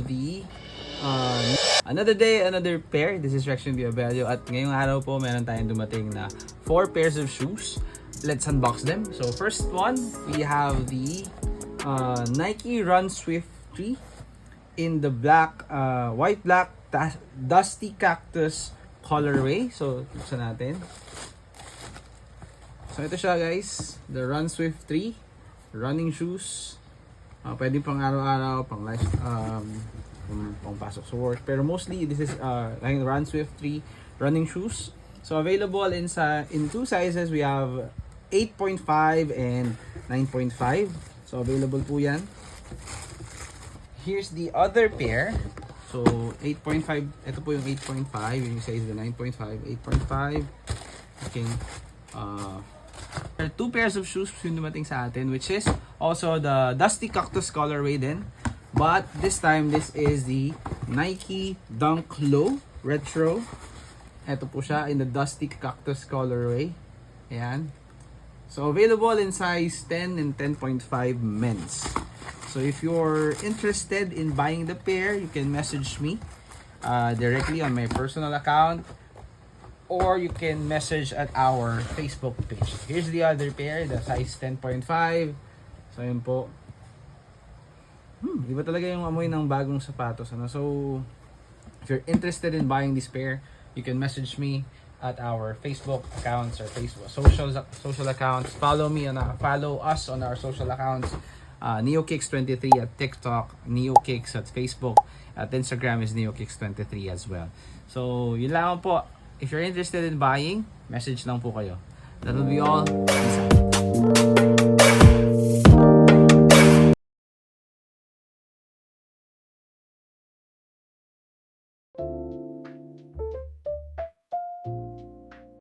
the another day, another pair. This is Rection Biabello at ngayong araw po meron tayong dumating na 4 pairs of shoes. Let's unbox them. So first one, we have the Nike Run Swift 3 in the black, white black dusty cactus colorway. So buksan natin. So ito siya guys, the Run Swift 3 running shoes. Pwede pang araw-araw, pang life, pang pasok sa work. Pero mostly this is like Run Swift 3 running shoes. So available in two sizes. We have 8.5 and 9.5. So available po yan. Here's the other pair. So 8.5, ito po yung 8.5. Yung isa is the 9.5, 8.5. Okay. There are 2 pairs of shoes yung dumating sa atin, which is also the Dusty Cactus colorway din. But this time, this is the Nike Dunk Low Retro. Ito po siya in the Dusty Cactus colorway. Ayan. So available in size 10 and 10.5 men's. So if you're interested in buying the pair, you can message me directly on my personal account, or you can message at our Facebook page. Here's the other pair, the size 10.5. So yun po. Iba talaga yung amoy ng bagong sapatos. So if you're interested in buying this pair, you can message me at our Facebook accounts or Facebook social accounts. Follow us on our social accounts. NeoKicks23 at TikTok, NeoKicks at Facebook, at Instagram is NeoKicks23 as well. So yun lang po. If you're interested in buying, message lang po kayo. That will be all. Peace out.